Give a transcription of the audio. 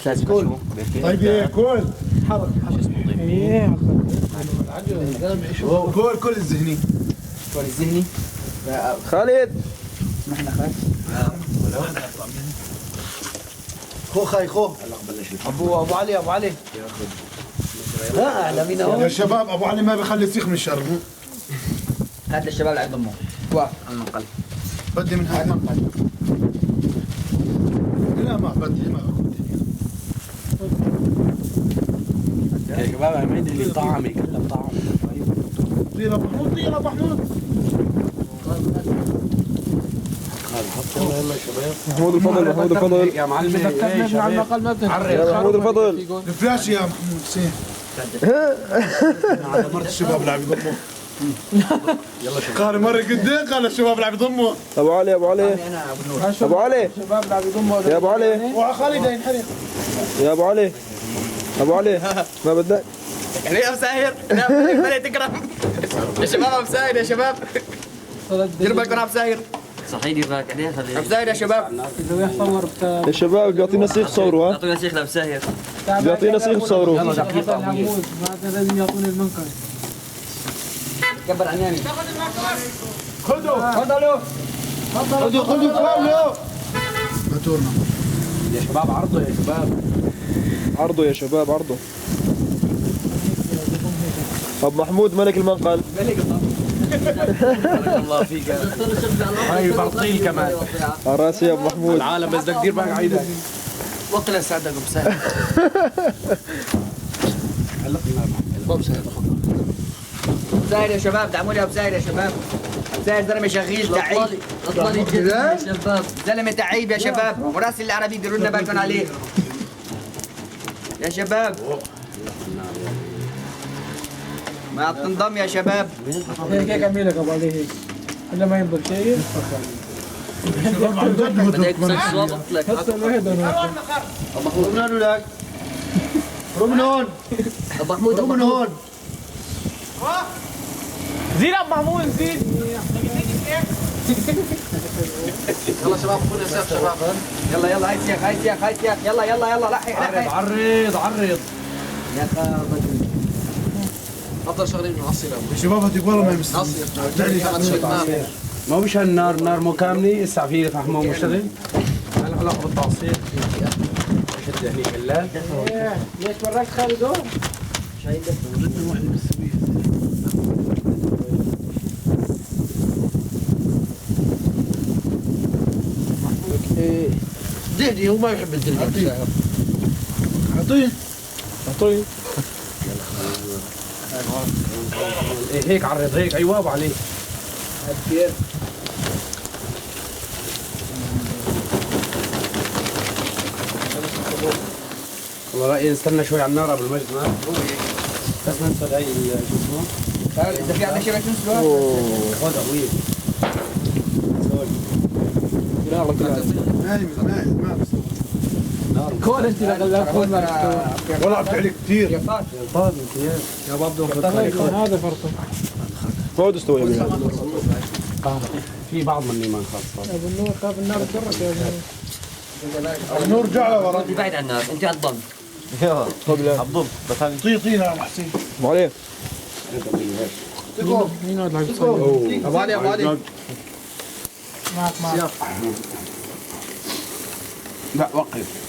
استاذ مشروع. طيب ايه كل حرك شو اسمه ضيف؟ ايه كل الذهني كل الذهني. خالد نحن خالد. خو خاي خو ابو علي لا اعلمين يا اهو. شباب ابو علي ما بخلي سيخ من الشر. هات للشباب اللي عندهم واحد المنقل. بدي من هاي المنقل. لا ما بدي ما يا شباب عماد اللي طعم يكلم طعم. طير ابو محمود طير ابو محمود. يلا يا شباب. محمود الفضل يا معلم على المقال ما يا محمود الفضل. الفلاش يا محمود سين. على مرت الشباب اللي عم يضموا. يلا شباب. قال مرة قدام قال الشباب اللي عم يضموا. ابو علي ابو علي ابو علي الشباب اللي عم يضموا يا ابو علي وخالد ينحرق. يا ابو علي ابو علي ما بدك يعني يا مساهر ما تكرم يا شباب. ابو مساهر يا شباب. دير بالكم ابو مساهر. صحيح دير بالك عليه. خليه ابو مساهر يا شباب. اللي يصور يا شباب بيعطينا سيخ صوروا ها. اعطونا شيخ لابو مساهر. بيعطينا سيخ صوروا. يلا دقيقة العمود ما لازم يعطوني المنقذ. كبر عناني. خذوا تفضلوا. خذوا فاولوا. ماتورنا. يا شباب عرضه يا شباب. عرضه يا شباب عرضه. ابو محمود ملك المنقل. الله فيك. هاي برطيل كمان. على راسي يا ابو محمود. العالم بس بدك تدير بالك عيدك. وقت لا سعدك ابو مساهر. مساهر يا شباب دعموا لي ابو مساهر يا شباب. مساهر زلمه شغيل تعيب. يا شباب زلمه تعيب يا شباب. مراسل العربي ديروا لنا بالكم عليه يا شباب. ما تنضم يا شباب. هيك اعملك ابو علي هيك. الا ما ينضل شيء. بدك تصوت لك. هسه الواحد انا. رمنا لك. رمنا هون. ابو محمود رمنا هون. زين ابو محمود زين. يلا شباب خذوا سيف شباب. يلا يلا هاي سياق هاي سياق هاي سياق. يلا يلا يلا لحق لحق. عرض يا خابر. افضل شغلين من عصير يا شباب هذيك والله ما يمثل. ما مش النار مو كامله الساعه فيه فحمه ومشتغل. انا هلا بالتعصير. شد هنيك هلا. ليش وراك خالد هون؟ دهدي هو ما يحب الدهدي. اعطيه اعطيه. هيك عرض هيك ايوه ابو علي. والله رأيي نستنى شوي على النار قبل ما يجمع. بس ننسى هاي شو اسمه؟ اذا في عندك شيء تنسوا. خذ قوية. ما كول انت لا كول والله عم تعلي كثير. يا برضه هذا فرطه. اقعد استوي يا بيه. في بعض من النيمان خاصة. ابو النور خاف النار تجرك يا زلمه. النور جعله ورا. انت بعيد عن النار انت على الضم. عبد طينا يا حسين. ابو علي مين هذا اللي يصور؟ ابو علي ابو علي. معك لا وقف.